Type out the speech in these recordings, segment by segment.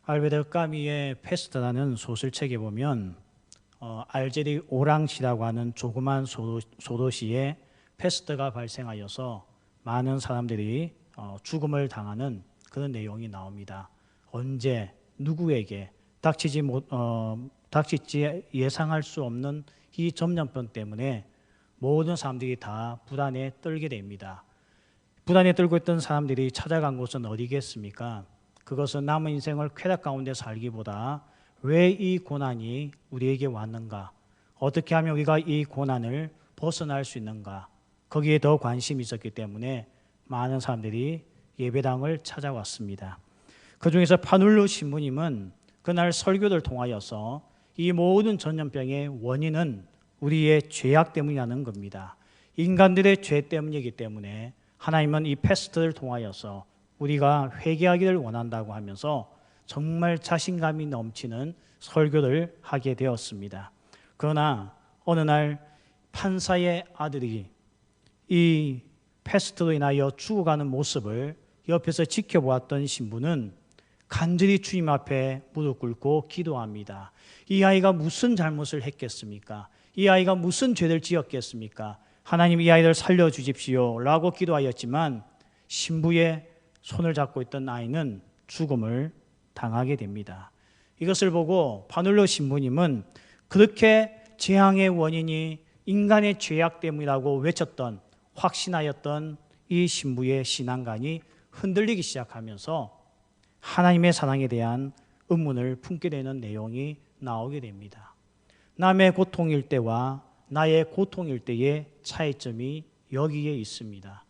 알베르 까미의 페스트라는 소설책에 보면 알제리 오랑시라고 하는 조그만 소도시에 페스트가 발생하여서 많은 사람들이 죽음을 당하는 그런 내용이 나옵니다. 언제 누구에게 닥칠지 예상할 수 없는 이 전염병 때문에 모든 사람들이 다 불안에 떨게 됩니다. 불안에 떨고 있던 사람들이 찾아간 곳은 어디겠습니까? 그것은 남은 인생을 쾌락 가운데 살기보다 왜 이 고난이 우리에게 왔는가? 어떻게 하면 우리가 이 고난을 벗어날 수 있는가? 거기에 더 관심이 있었기 때문에 많은 사람들이 예배당을 찾아왔습니다. 그 중에서 파눌로 신부님은 그날 설교를 통하여서 이 모든 전염병의 원인은 우리의 죄악 때문이라는 겁니다. 인간들의 죄 때문이기 때문에 하나님은 이 패스트를 통하여서 우리가 회개하기를 원한다고 하면서 정말 자신감이 넘치는 설교를 하게 되었습니다. 그러나 어느 날 판사의 아들이 이 패스트로 인하여 죽어가는 모습을 옆에서 지켜보았던 신부는 간절히 주님 앞에 무릎 꿇고 기도합니다. 이 아이가 무슨 잘못을 했겠습니까? 이 아이가 무슨 죄를 지었겠습니까? 하나님, 이 아이를 살려주십시오 라고 기도하였지만 신부의 손을 잡고 있던 아이는 죽음을 당하게 됩니다. 이것을 보고 파눌로 신부님은 그렇게 재앙의 원인이 인간의 죄악 때문이라고 외쳤던, 확신하였던 이 신부의 신앙관이 흔들리기 시작하면서 하나님의 사랑에 대한 의문을 품게 되는 내용이 나오게 됩니다. 남의 고통일 때와 나의 고통일 때의 차이점이 여기에 있습니다.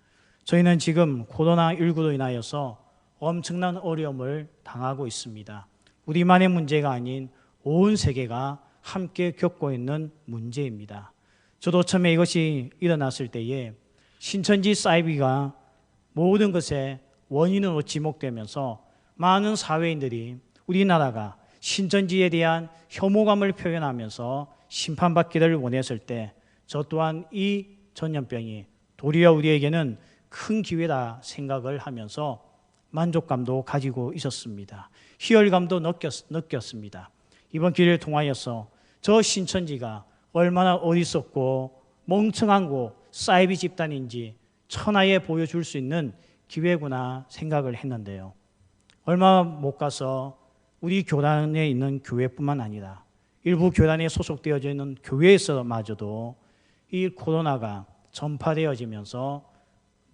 저희는 지금 코로나19로 인하여서 엄청난 어려움을 당하고 있습니다. 우리만의 문제가 아닌 온 세계가 함께 겪고 있는 문제입니다. 저도 처음에 이것이 일어났을 때에 신천지 사이비가 모든 것의 원인으로 지목되면서 많은 사회인들이 우리나라가 신천지에 대한 혐오감을 표현하면서 심판받기를 원했을 때 저 또한 이 전염병이 도리어 우리에게는 큰 기회다 생각을 하면서 만족감도 가지고 있었습니다. 희열감도 느꼈습니다. 이번 기회를 통하여서 저 신천지가 얼마나 어리석고 멍청하고 사이비 집단인지 천하에 보여줄 수 있는 기회구나 생각을 했는데요. 얼마 못 가서 우리 교단에 있는 교회뿐만 아니라 일부 교단에 소속되어져 있는 교회에서마저도 이 코로나가 전파되어지면서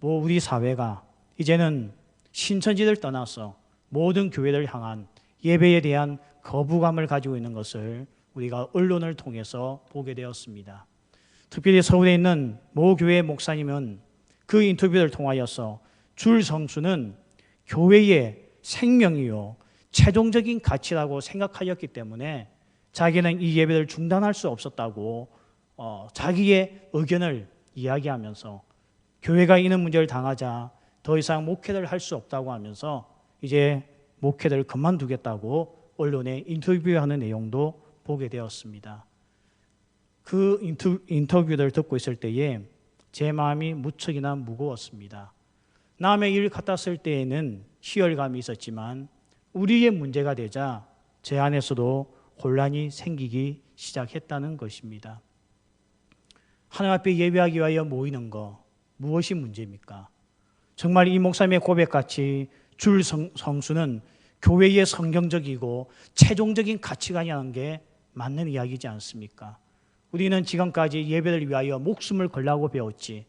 우리 사회가 이제는 신천지를 떠나서 모든 교회를 향한 예배에 대한 거부감을 가지고 있는 것을 우리가 언론을 통해서 보게 되었습니다. 특별히 서울에 있는 모 교회 목사님은 그 인터뷰를 통하여서 줄 성수는 교회의 생명이요 최종적인 가치라고 생각하였기 때문에 자기는 이 예배를 중단할 수 없었다고 자기의 의견을 이야기하면서 교회가 이런 문제를 당하자 더 이상 목회를 할 수 없다고 하면서 이제 목회를 그만두겠다고 언론에 인터뷰하는 내용도 보게 되었습니다. 그 인터뷰를 듣고 있을 때에 제 마음이 무척이나 무거웠습니다. 남의 일 같았을 때에는 희열감이 있었지만 우리의 문제가 되자 제 안에서도 혼란이 생기기 시작했다는 것입니다. 하나님 앞에 예배하기 위하여 모이는 거 무엇이 문제입니까? 정말 이 목사님의 고백같이 줄 성수는 교회의 성경적이고 최종적인 가치관이라는 게 맞는 이야기지 않습니까? 우리는 지금까지 예배를 위하여 목숨을 걸라고 배웠지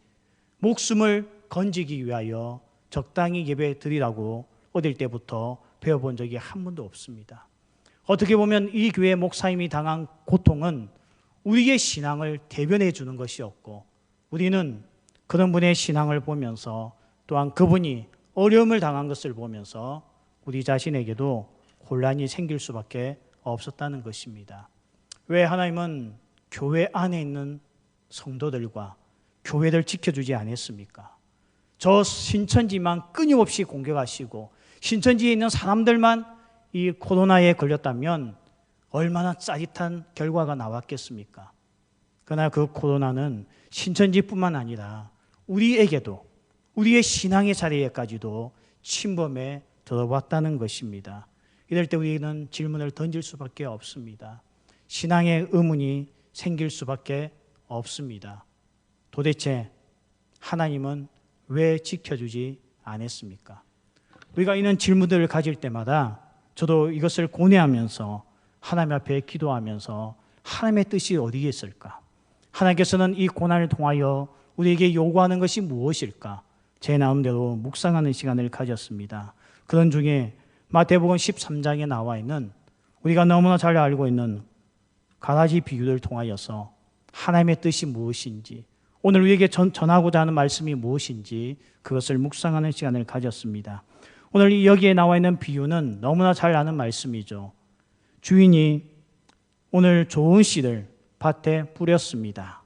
목숨을 건지기 위하여 적당히 예배 드리라고 어릴 때부터 배워본 적이 한 번도 없습니다. 어떻게 보면 이 교회 목사님이 당한 고통은 우리의 신앙을 대변해 주는 것이었고 우리는 그런 분의 신앙을 보면서 또한 그분이 어려움을 당한 것을 보면서 우리 자신에게도 혼란이 생길 수밖에 없었다는 것입니다. 왜 하나님은 교회 안에 있는 성도들과 교회를 지켜주지 않았습니까? 저 신천지만 끊임없이 공격하시고 신천지에 있는 사람들만 이 코로나에 걸렸다면 얼마나 짜릿한 결과가 나왔겠습니까? 그러나 그 코로나는 신천지뿐만 아니라 우리에게도 우리의 신앙의 자리에까지도 침범해 들어왔다는 것입니다. 이럴 때 우리는 질문을 던질 수밖에 없습니다. 신앙의 의문이 생길 수밖에 없습니다. 도대체 하나님은 왜 지켜주지 않았습니까? 우리가 이런 질문들을 가질 때마다 저도 이것을 고뇌하면서 하나님 앞에 기도하면서 하나님의 뜻이 어디에 있을까? 하나님께서는 이 고난을 통하여 우리에게 요구하는 것이 무엇일까? 제 마음대로 묵상하는 시간을 가졌습니다. 그런 중에 마태복음 13장에 나와 있는 우리가 너무나 잘 알고 있는 가라지 비유를 통하여서 하나님의 뜻이 무엇인지, 오늘 우리에게 전하고자 하는 말씀이 무엇인지 그것을 묵상하는 시간을 가졌습니다. 오늘 여기에 나와 있는 비유는 너무나 잘 아는 말씀이죠. 주인이 오늘 좋은 씨를 밭에 뿌렸습니다.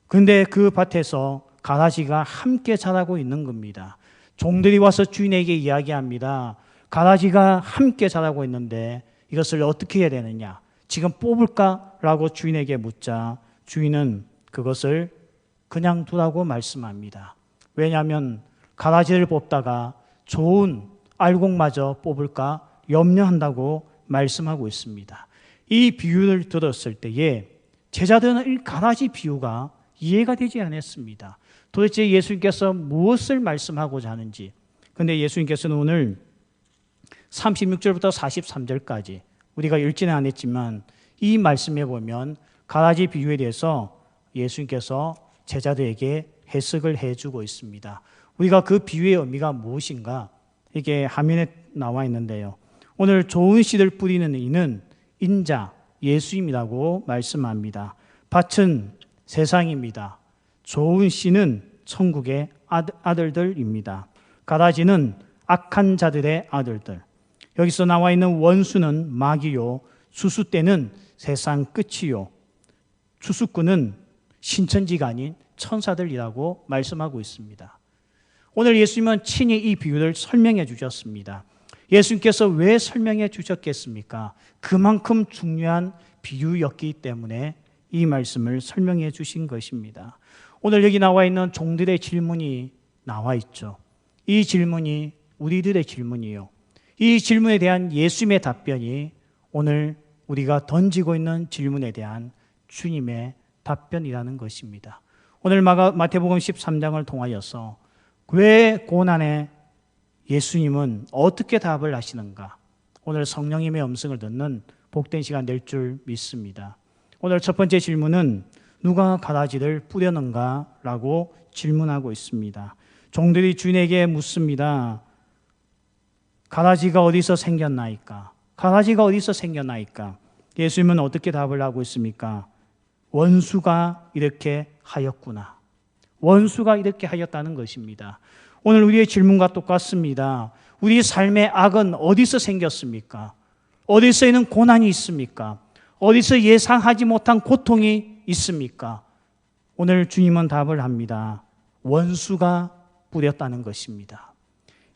그런데 그 밭에서 가라지가 함께 자라고 있는 겁니다. 종들이 와서 주인에게 이야기합니다. 가라지가 함께 자라고 있는데 이것을 어떻게 해야 되느냐? 지금 뽑을까라고 주인에게 묻자 주인은 그것을 그냥 두라고 말씀합니다. 왜냐하면 가라지를 뽑다가 좋은 알곡마저 뽑을까 염려한다고 말씀하고 있습니다. 이 비유를 들었을 때에 제자들은 이 가라지 비유가 이해가 되지 않았습니다. 도대체 예수님께서 무엇을 말씀하고자 하는지. 그런데 예수님께서는 오늘 36절부터 43절까지 우리가 읽지는 않았지만 이 말씀에 보면 가라지 비유에 대해서 예수님께서 제자들에게 해석을 해주고 있습니다. 우리가 그 비유의 의미가 무엇인가? 이게 화면에 나와 있는데요. 오늘 좋은 씨를 뿌리는 이는 인자 예수님이라고 말씀합니다. 밭은 세상입니다. 좋은 씨는 천국의 아들들입니다. 가라지는 악한 자들의 아들들. 여기서 나와 있는 원수는 마귀요, 수수떼는 세상 끝이요, 추수꾼은 신천지가 아닌 천사들이라고 말씀하고 있습니다. 오늘 예수님은 친히 이 비유를 설명해 주셨습니다. 예수님께서 왜 설명해 주셨겠습니까? 그만큼 중요한 비유였기 때문에 이 말씀을 설명해 주신 것입니다. 오늘 여기 나와 있는 종들의 질문이 나와 있죠. 이 질문이 우리들의 질문이요. 이 질문에 대한 예수님의 답변이 오늘 우리가 던지고 있는 질문에 대한 주님의 답변이라는 것입니다. 오늘 마태복음 13장을 통하여서 왜 고난에 예수님은 어떻게 답을 하시는가? 오늘 성령님의 음성을 듣는 복된 시간 될 줄 믿습니다. 오늘 첫 번째 질문은 누가 가라지를 뿌렸는가? 라고 질문하고 있습니다. 종들이 주인에게 묻습니다. 가라지가 어디서 생겼나이까? 가라지가 어디서 생겼나이까? 예수님은 어떻게 답을 하고 있습니까? 원수가 이렇게 하였구나. 원수가 이렇게 하였다는 것입니다. 오늘 우리의 질문과 똑같습니다. 우리 삶의 악은 어디서 생겼습니까? 어디서 있는 고난이 있습니까? 어디서 예상하지 못한 고통이 있습니까? 오늘 주님은 답을 합니다. 원수가 뿌렸다는 것입니다.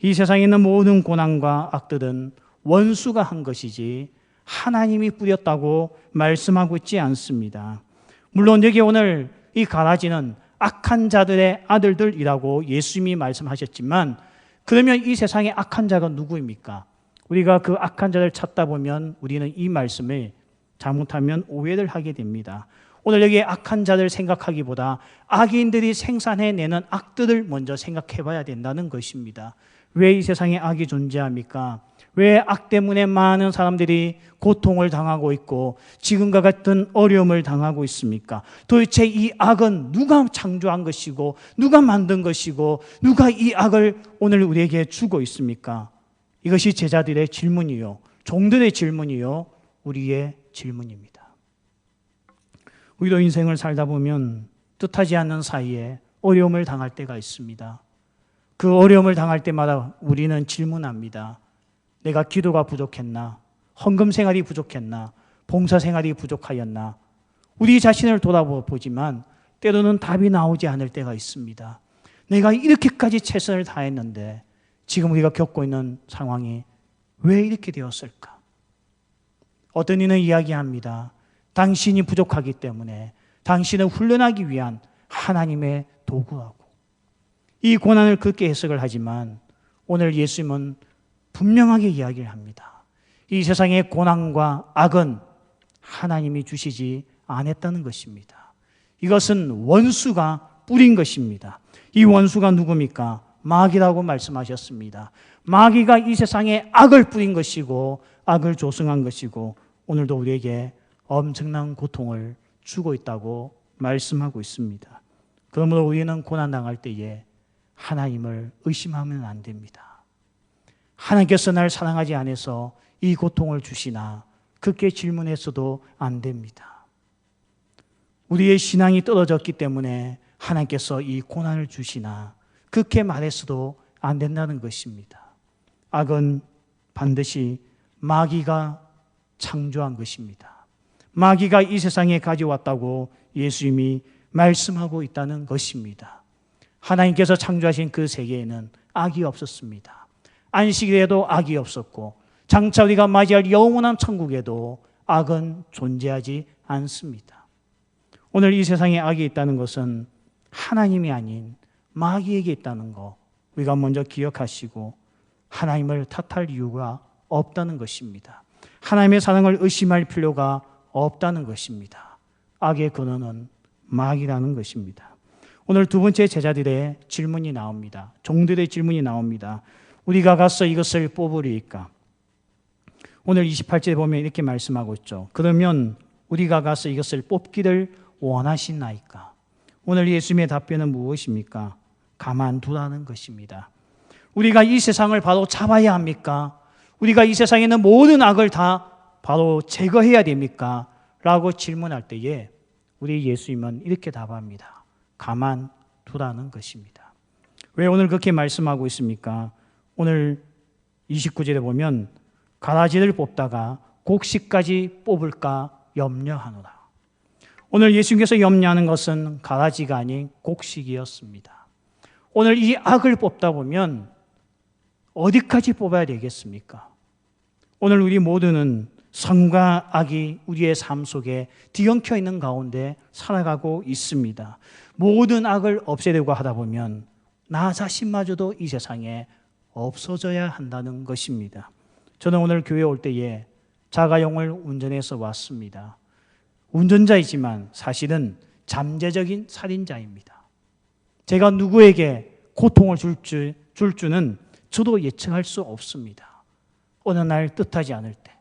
이 세상에 있는 모든 고난과 악들은 원수가 한 것이지 하나님이 뿌렸다고 말씀하고 있지 않습니다. 물론 여기 오늘 이 가라지는 악한 자들의 아들들이라고 예수님이 말씀하셨지만 그러면 이 세상의 악한 자가 누구입니까? 우리가 그 악한 자를 찾다 보면 우리는 이 말씀을 잘못하면 오해를 하게 됩니다. 오늘 여기 악한 자들 생각하기보다 악인들이 생산해내는 악들을 먼저 생각해 봐야 된다는 것입니다. 왜 이 세상에 악이 존재합니까? 왜 악 때문에 많은 사람들이 고통을 당하고 있고 지금과 같은 어려움을 당하고 있습니까? 도대체 이 악은 누가 창조한 것이고 누가 만든 것이고 누가 이 악을 오늘 우리에게 주고 있습니까? 이것이 제자들의 질문이요, 종들의 질문이요, 우리의 질문입니다. 우리도 인생을 살다 보면 뜻하지 않는 사이에 어려움을 당할 때가 있습니다. 그 어려움을 당할 때마다 우리는 질문합니다. 내가 기도가 부족했나? 헌금 생활이 부족했나? 봉사 생활이 부족하였나? 우리 자신을 돌아보지만 때로는 답이 나오지 않을 때가 있습니다. 내가 이렇게까지 최선을 다했는데 지금 우리가 겪고 있는 상황이 왜 이렇게 되었을까? 어떤 이는 이야기합니다. 당신이 부족하기 때문에 당신을 훈련하기 위한 하나님의 도구라고. 이 고난을 그렇게 해석을 하지만 오늘 예수님은 분명하게 이야기를 합니다. 이 세상의 고난과 악은 하나님이 주시지 않았다는 것입니다. 이것은 원수가 뿌린 것입니다. 이 원수가 누굽니까? 마귀라고 말씀하셨습니다. 마귀가 이 세상에 악을 뿌린 것이고 악을 조성한 것이고 오늘도 우리에게 엄청난 고통을 주고 있다고 말씀하고 있습니다. 그러므로 우리는 고난당할 때에 하나님을 의심하면 안 됩니다. 하나님께서 나를 사랑하지 않아서 이 고통을 주시나 그렇게 질문해서도 안 됩니다. 우리의 신앙이 떨어졌기 때문에 하나님께서 이 고난을 주시나 그렇게 말해서도 안 된다는 것입니다. 악은 반드시 마귀가 창조한 것입니다. 마귀가 이 세상에 가져왔다고 예수님이 말씀하고 있다는 것입니다. 하나님께서 창조하신 그 세계에는 악이 없었습니다. 안식일에도 악이 없었고 장차 우리가 맞이할 영원한 천국에도 악은 존재하지 않습니다. 오늘 이 세상에 악이 있다는 것은 하나님이 아닌 마귀에게 있다는 것 우리가 먼저 기억하시고 하나님을 탓할 이유가 없다는 것입니다. 하나님의 사랑을 의심할 필요가 없다는 것입니다. 악의 근원은 마귀라는 것입니다. 오늘 두 번째 제자들의 질문이 나옵니다. 종들의 질문이 나옵니다. 우리가 가서 이것을 뽑으리이까? 오늘 28절에 보면 이렇게 말씀하고 있죠. 그러면 우리가 가서 이것을 뽑기를 원하시나이까? 오늘 예수님의 답변은 무엇입니까? 가만두라는 것입니다. 우리가 이 세상을 바로 잡아야 합니까? 우리가 이 세상에 있는 모든 악을 다 바로 제거해야 됩니까? 라고 질문할 때에 우리 예수님은 이렇게 답합니다. 가만두라는 것입니다. 왜 오늘 그렇게 말씀하고 있습니까? 오늘 29절에 보면 가라지를 뽑다가 곡식까지 뽑을까 염려하노라. 오늘 예수님께서 염려하는 것은 가라지가 아닌 곡식이었습니다. 오늘 이 악을 뽑다 보면 어디까지 뽑아야 되겠습니까? 오늘 우리 모두는 선과 악이 우리의 삶 속에 뒤엉켜 있는 가운데 살아가고 있습니다. 모든 악을 없애려고 하다 보면 나 자신마저도 이 세상에 없어져야 한다는 것입니다. 저는 오늘 교회 올 때에 자가용을 운전해서 왔습니다. 운전자이지만 사실은 잠재적인 살인자입니다. 제가 누구에게 고통을 줄 줄은 저도 예측할 수 없습니다. 어느 날 뜻하지 않을 때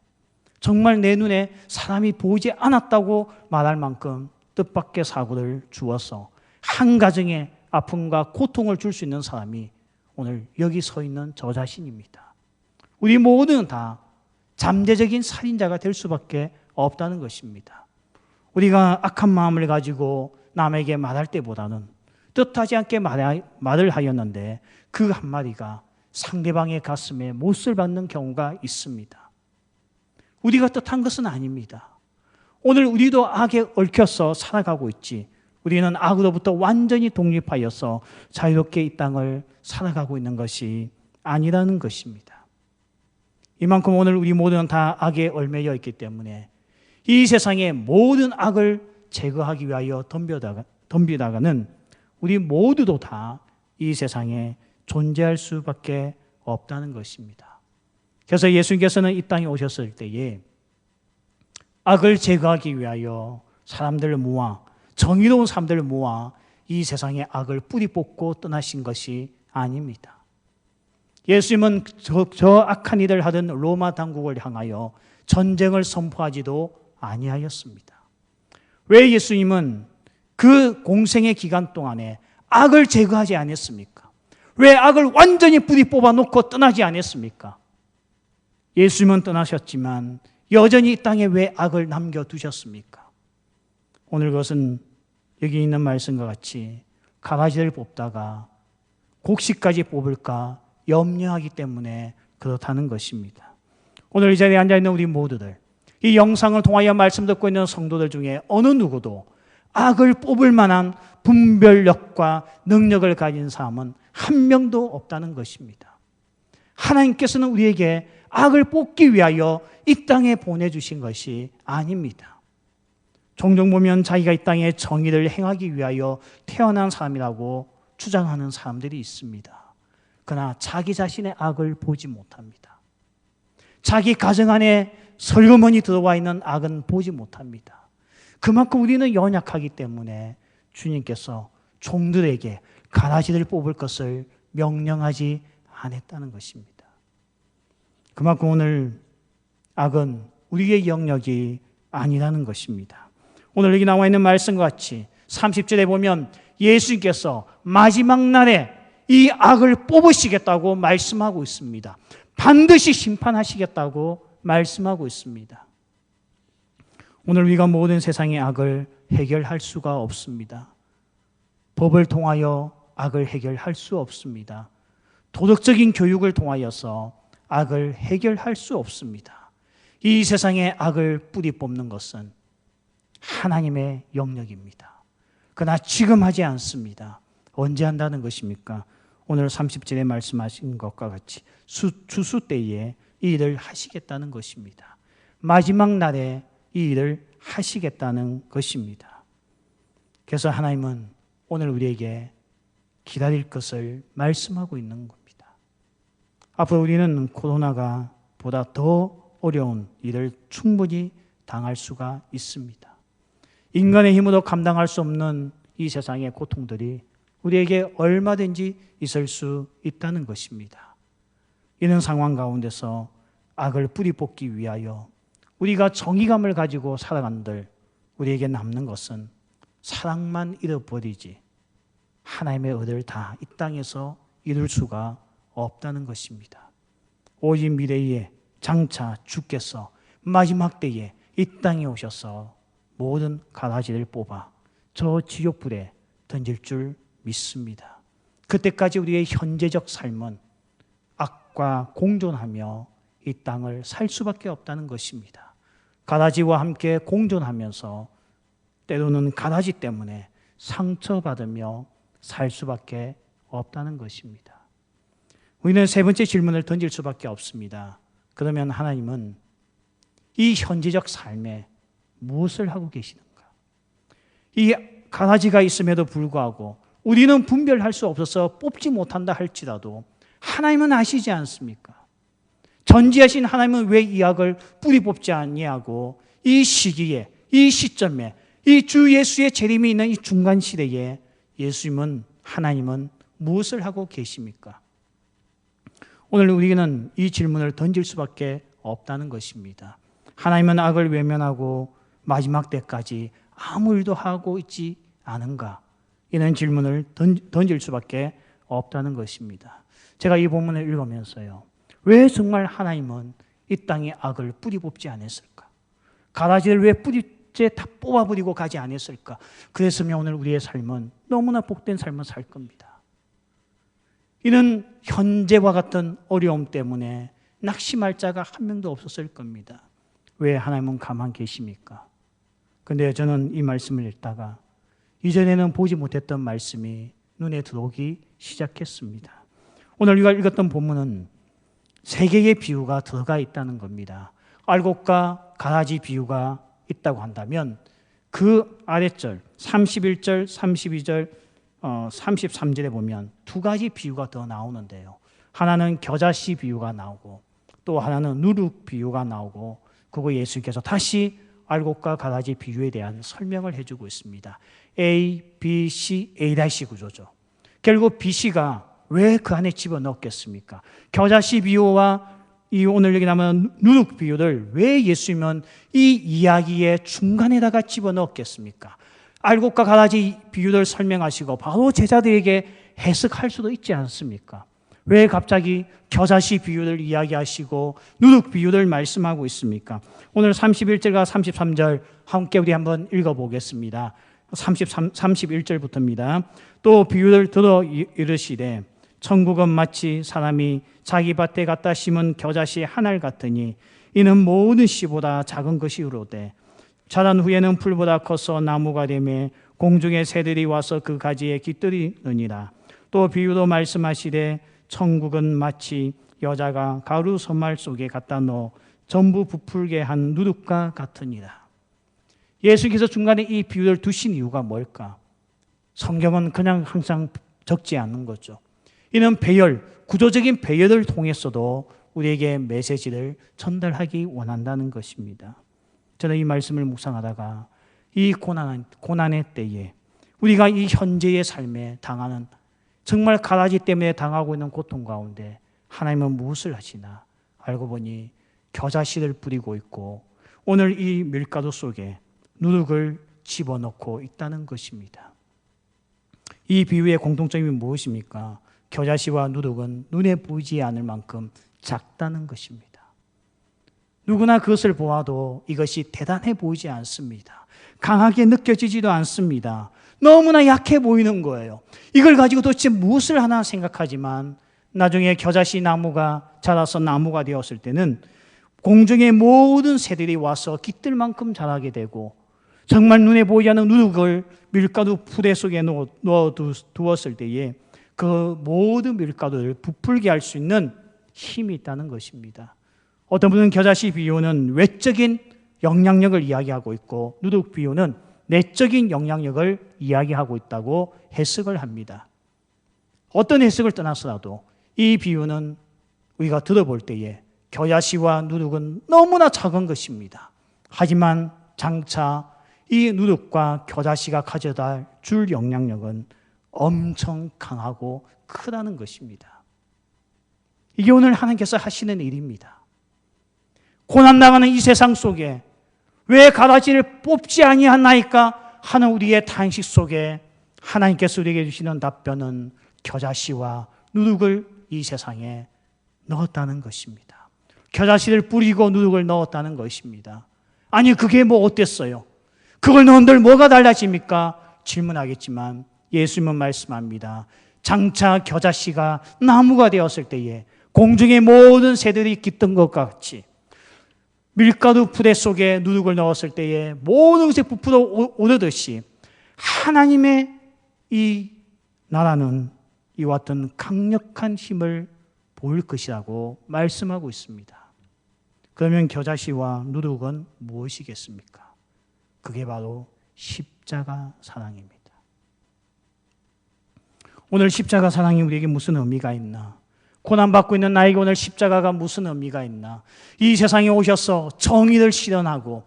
정말 내 눈에 사람이 보이지 않았다고 말할 만큼 뜻밖의 사고를 주어서 한 가정에 아픔과 고통을 줄 수 있는 사람이 오늘 여기 서 있는 저 자신입니다. 우리 모두는 다 잠재적인 살인자가 될 수밖에 없다는 것입니다. 우리가 악한 마음을 가지고 남에게 말할 때보다는 뜻하지 않게 말을 하였는데 그 한마디가 상대방의 가슴에 못을 박는 경우가 있습니다. 우리가 뜻한 것은 아닙니다. 오늘 우리도 악에 얽혀서 살아가고 있지 우리는 악으로부터 완전히 독립하여서 자유롭게 이 땅을 살아가고 있는 것이 아니라는 것입니다. 이만큼 오늘 우리 모두는 다 악에 얽매여 있기 때문에 이 세상의 모든 악을 제거하기 위하여 덤비다가는 우리 모두도 다 이 세상에 존재할 수밖에 없다는 것입니다. 그래서 예수님께서는 이 땅에 오셨을 때에 악을 제거하기 위하여 사람들을 모아 정의로운 사람들을 모아 이 세상의 악을 뿌리 뽑고 떠나신 것이 아닙니다. 예수님은 저 악한 일을 하던 로마 당국을 향하여 전쟁을 선포하지도 아니하였습니다. 왜 예수님은 그 공생의 기간 동안에 악을 제거하지 않았습니까? 왜 악을 완전히 뿌리 뽑아놓고 떠나지 않았습니까? 예수님은 떠나셨지만 여전히 이 땅에 왜 악을 남겨두셨습니까? 오늘 그것은 여기 있는 말씀과 같이 가라지를 뽑다가 곡식까지 뽑을까 염려하기 때문에 그렇다는 것입니다. 오늘 이 자리에 앉아있는 우리 모두들, 이 영상을 통하여 말씀 듣고 있는 성도들 중에 어느 누구도 악을 뽑을 만한 분별력과 능력을 가진 사람은 한 명도 없다는 것입니다. 하나님께서는 우리에게 악을 뽑기 위하여 이 땅에 보내주신 것이 아닙니다. 종종 보면 자기가 이 땅에 정의를 행하기 위하여 태어난 사람이라고 주장하는 사람들이 있습니다. 그러나 자기 자신의 악을 보지 못합니다. 자기 가정 안에 설거머니 들어와 있는 악은 보지 못합니다. 그만큼 우리는 연약하기 때문에 주님께서 종들에게 가라지를 뽑을 것을 명령하지 않았다는 것입니다. 그만큼 오늘 악은 우리의 영역이 아니라는 것입니다. 오늘 여기 나와 있는 말씀과 같이 30절에 보면 예수님께서 마지막 날에 이 악을 뽑으시겠다고 말씀하고 있습니다. 반드시 심판하시겠다고 말씀하고 있습니다. 오늘 우리가 모든 세상의 악을 해결할 수가 없습니다. 법을 통하여 악을 해결할 수 없습니다. 도덕적인 교육을 통하여서 악을 해결할 수 없습니다. 이 세상의 악을 뿌리 뽑는 것은 하나님의 영역입니다. 그러나 지금 하지 않습니다. 언제 한다는 것입니까? 오늘 30절에 말씀하신 것과 같이 추수 때에 이 일을 하시겠다는 것입니다. 마지막 날에 이 일을 하시겠다는 것입니다. 그래서 하나님은 오늘 우리에게 기다릴 것을 말씀하고 있는 겁니다. 앞으로 우리는 코로나가 보다 더 어려운 일을 충분히 당할 수가 있습니다. 인간의 힘으로 감당할 수 없는 이 세상의 고통들이 우리에게 얼마든지 있을 수 있다는 것입니다. 이런 상황 가운데서 악을 뿌리 뽑기 위하여 우리가 정의감을 가지고 살아간들 우리에게 남는 것은 사랑만 잃어버리지 하나님의 의를 다 이 땅에서 이룰 수가 없다는 것입니다. 오직 미래에 장차 주께서 마지막 때에 이 땅에 오셔서 모든 가라지를 뽑아 저 지옥불에 던질 줄 믿습니다. 그때까지 우리의 현재적 삶은 악과 공존하며 이 땅을 살 수밖에 없다는 것입니다. 가라지와 함께 공존하면서 때로는 가라지 때문에 상처받으며 살 수밖에 없다는 것입니다. 우리는 세 번째 질문을 던질 수밖에 없습니다. 그러면 하나님은 이 현재적 삶에 무엇을 하고 계시는가? 이 가라지가 있음에도 불구하고 우리는 분별할 수 없어서 뽑지 못한다 할지라도 하나님은 아시지 않습니까? 전지하신 하나님은 왜 이 악을 뿌리 뽑지 아니하고 이 시기에, 이 시점에, 이 주 예수의 재림이 있는 이 중간 시대에 예수님은, 하나님은 무엇을 하고 계십니까? 오늘 우리는 이 질문을 던질 수밖에 없다는 것입니다. 하나님은 악을 외면하고 마지막 때까지 아무 일도 하고 있지 않은가? 이런 질문을 던질 수밖에 없다는 것입니다. 제가 이 본문을 읽으면서요, 왜 정말 하나님은 이 땅에 악을 뿌리 뽑지 않았을까? 가라지를 왜 뿌리째 다 뽑아버리고 가지 않았을까? 그랬으면 오늘 우리의 삶은 너무나 복된 삶을 살 겁니다. 이는 현재와 같은 어려움 때문에 낙심할 자가 한 명도 없었을 겁니다. 왜 하나님은 가만 계십니까? 그런데 저는 이 말씀을 읽다가 이전에는 보지 못했던 말씀이 눈에 들어오기 시작했습니다. 오늘 우리가 읽었던 본문은 세 개의 비유가 들어가 있다는 겁니다. 알곡과 가라지 비유가 있다고 한다면 그 아랫절 31절, 32절, 33절에 보면 두 가지 비유가 더 나오는데요. 하나는 겨자씨 비유가 나오고 또 하나는 누룩 비유가 나오고 그거 예수께서 다시 알곡과 가라지 비유에 대한 설명을 해주고 있습니다. A, B, C, A' 구조죠. 결국 B, C가 왜 그 안에 집어넣겠습니까? 겨자씨 비유와 이 오늘 여기 나오는 누룩 비유를 왜 예수님은 이 이야기의 중간에다가 집어넣겠습니까? 알곡과 가라지 비유를 설명하시고 바로 제자들에게 해석할 수도 있지 않습니까? 왜 갑자기 겨자씨 비유를 이야기하시고 누룩 비유를 말씀하고 있습니까? 오늘 31절과 33절 함께 우리 한번 읽어보겠습니다. 31절부터입니다. 또 비유를 들어 이르시되 천국은 마치 사람이 자기 밭에 갖다 심은 겨자씨 한 알 같으니 이는 모든 씨보다 작은 것이로되 자란 후에는 풀보다 커서 나무가 되매 공중의 새들이 와서 그 가지에 깃들이느니라. 또 비유로 말씀하시되 천국은 마치 여자가 가루 소말 속에 갖다 넣어 전부 부풀게 한 누룩과 같으니라. 예수께서 중간에 이 비유를 두신 이유가 뭘까? 성경은 그냥 항상 적지 않는 거죠. 이는 배열, 구조적인 배열을 통해서도 우리에게 메시지를 전달하기 원한다는 것입니다. 저는 이 말씀을 묵상하다가 이 고난의 때에 우리가 이 현재의 삶에 당하는 정말 가라지 때문에 당하고 있는 고통 가운데 하나님은 무엇을 하시나 알고 보니 겨자씨를 뿌리고 있고 오늘 이 밀가루 속에 누룩을 집어넣고 있다는 것입니다. 이 비유의 공통점이 무엇입니까? 겨자씨와 누룩은 눈에 보이지 않을 만큼 작다는 것입니다. 누구나 그것을 보아도 이것이 대단해 보이지 않습니다. 강하게 느껴지지도 않습니다. 너무나 약해 보이는 거예요. 이걸 가지고 도대체 무엇을 하나 생각하지만 나중에 겨자씨 나무가 자라서 나무가 되었을 때는 공중의 모든 새들이 와서 깃들 만큼 자라게 되고 정말 눈에 보이지 않는 누룩을 밀가루 부대 속에 넣어 두었을 때에 그 모든 밀가루를 부풀게 할 수 있는 힘이 있다는 것입니다. 어떤 분은 겨자씨 비유는 외적인 영향력을 이야기하고 있고 누룩 비유는 내적인 영향력을 이야기하고 있다고 해석을 합니다. 어떤 해석을 떠나서라도 이 비유는 우리가 들어볼 때에 겨자씨와 누룩은 너무나 작은 것입니다. 하지만 장차 이 누룩과 겨자씨가 가져다 줄 영향력은 엄청 강하고 크다는 것입니다. 이게 오늘 하나님께서 하시는 일입니다. 고난당하는 이 세상 속에 왜 가라지를 뽑지 아니하나이까 하는 우리의 탄식 속에 하나님께서 우리에게 주시는 답변은 겨자씨와 누룩을 이 세상에 넣었다는 것입니다. 겨자씨를 뿌리고 누룩을 넣었다는 것입니다. 아니 그게 뭐 어땠어요? 그걸 넣은들 뭐가 달라집니까? 질문하겠지만 예수님은 말씀합니다. 장차 겨자씨가 나무가 되었을 때에 공중의 모든 새들이 깃든 것 같이 밀가루 부대 속에 누룩을 넣었을 때에 모든 것이 부풀어 오르듯이 하나님의 이 나라는 이와 같은 강력한 힘을 보일 것이라고 말씀하고 있습니다. 그러면 겨자씨와 누룩은 무엇이겠습니까? 그게 바로 십자가 사랑입니다. 오늘 십자가 사랑이 우리에게 무슨 의미가 있나? 고난받고 있는 나에게 오늘 십자가가 무슨 의미가 있나? 이 세상에 오셔서 정의를 실현하고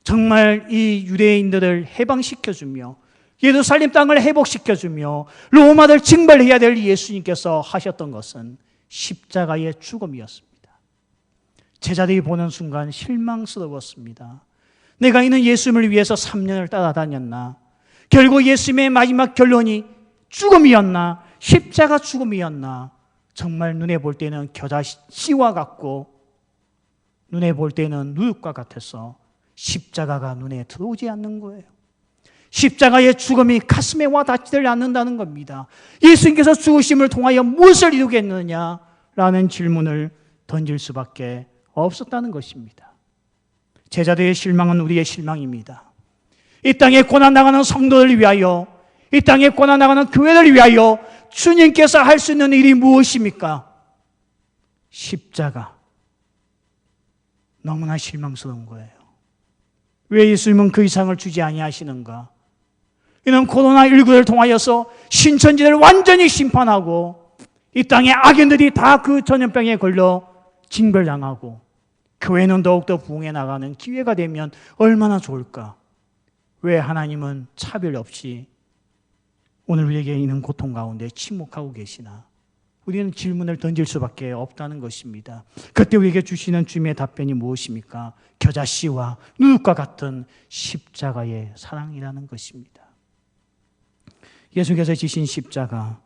정말 이 유대인들을 해방시켜주며 예루살렘 땅을 회복시켜주며 로마를 징벌해야 될 예수님께서 하셨던 것은 십자가의 죽음이었습니다. 제자들이 보는 순간 실망스러웠습니다. 내가 이는 예수님을 위해서 3년을 따라다녔나? 결국 예수님의 마지막 결론이 죽음이었나? 십자가 죽음이었나? 정말 눈에 볼 때는 겨자씨와 같고 눈에 볼 때는 누룩과 같아서 십자가가 눈에 들어오지 않는 거예요. 십자가의 죽음이 가슴에 와 닿지를 않는다는 겁니다. 예수님께서 죽으심을 통하여 무엇을 이루겠느냐라는 질문을 던질 수밖에 없었다는 것입니다. 제자들의 실망은 우리의 실망입니다. 이 땅에 고난당하는 성도를 위하여, 이 땅에 고난당하는 교회를 위하여 주님께서 할 수 있는 일이 무엇입니까? 십자가. 너무나 실망스러운 거예요. 왜 예수님은 그 이상을 주지 아니하시는가? 이는 코로나19를 통하여서 신천지를 완전히 심판하고 이 땅의 악인들이 다 그 전염병에 걸려 징벌당하고 교회는 더욱더 부흥해 나가는 기회가 되면 얼마나 좋을까? 왜 하나님은 차별 없이 오늘 우리에게 있는 고통 가운데 침묵하고 계시나? 우리는 질문을 던질 수밖에 없다는 것입니다. 그때 우리에게 주시는 주님의 답변이 무엇입니까? 겨자씨와 누룩과 같은 십자가의 사랑이라는 것입니다. 예수께서 지신 십자가,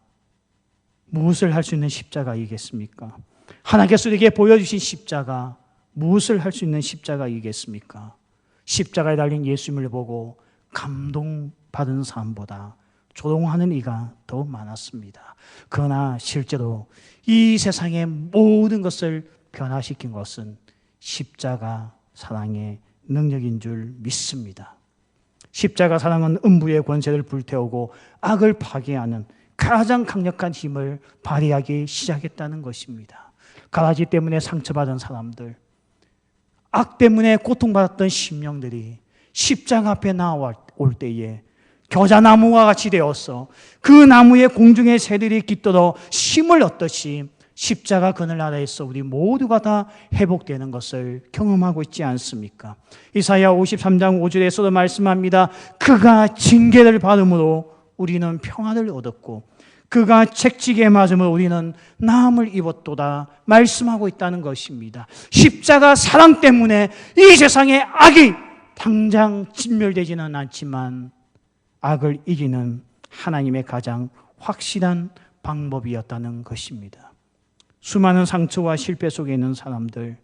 무엇을 할 수 있는 십자가이겠습니까? 하나님께서 우리에게 보여주신 십자가, 무엇을 할 수 있는 십자가이겠습니까? 십자가에 달린 예수님을 보고 감동받은 사람보다 조롱하는 이가 더 많았습니다. 그러나 실제로 이 세상의 모든 것을 변화시킨 것은 십자가 사랑의 능력인 줄 믿습니다. 십자가 사랑은 음부의 권세를 불태우고 악을 파괴하는 가장 강력한 힘을 발휘하기 시작했다는 것입니다. 가라지 때문에 상처받은 사람들, 악 때문에 고통받았던 심령들이 십자가 앞에 나올 때에 겨자나무와 같이 되어서 그 나무에 공중의 새들이 깃들어 힘을 얻듯이 십자가 그늘 아래에서 우리 모두가 다 회복되는 것을 경험하고 있지 않습니까? 이사야 53장 5절에서도 말씀합니다. 그가 징계를 받음으로 우리는 평안을 얻었고 그가 채찍에 맞음으로 우리는 나음을 입었도다 말씀하고 있다는 것입니다. 십자가 사랑 때문에 이 세상의 악이 당장 진멸되지는 않지만 악을 이기는 하나님의 가장 확실한 방법이었다는 것입니다. 수많은 상처와 실패 속에 있는 사람들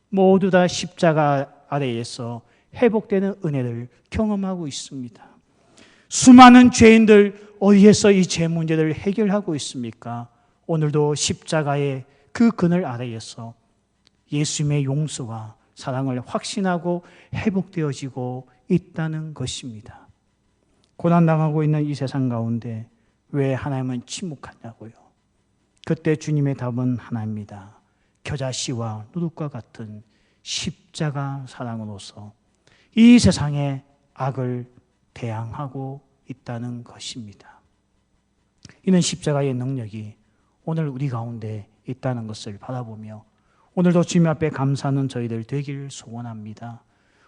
모두 다 십자가 아래에서 회복되는 은혜를 경험하고 있습니다. 수많은 죄인들 어디에서 이 죄 문제를 해결하고 있습니까? 오늘도 십자가의 그 그늘 아래에서 예수님의 용서와 사랑을 확신하고 회복되어지고 있다는 것입니다. 고난당하고 있는 이 세상 가운데 왜 하나님은 침묵하냐고요? 그때 주님의 답은 하나입니다. 겨자씨와 누룩과 같은 십자가 사랑으로서 이 세상의 악을 대항하고 있다는 것입니다. 이는 십자가의 능력이 오늘 우리 가운데 있다는 것을 바라보며 오늘도 주님 앞에 감사하는 저희들 되기를 소원합니다.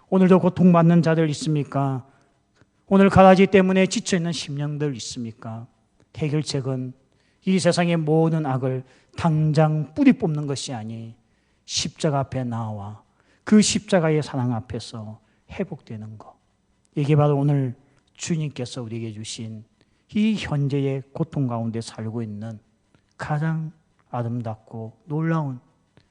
오늘도 고통받는 자들 있습니까? 오늘 가라지 때문에 지쳐있는 심령들 있습니까? 해결책은 이 세상의 모든 악을 당장 뿌리 뽑는 것이 아니 십자가 앞에 나와 그 십자가의 사랑 앞에서 회복되는 것. 이게 바로 오늘 주님께서 우리에게 주신 이 현재의 고통 가운데 살고 있는 가장 아름답고 놀라운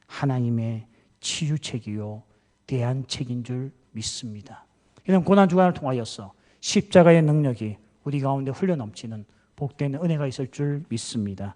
하나님의 치유책이요 대안책인 줄 믿습니다. 이런 고난주간을 통하여서 십자가의 능력이 우리 가운데 흘러넘치는 복된 은혜가 있을 줄 믿습니다.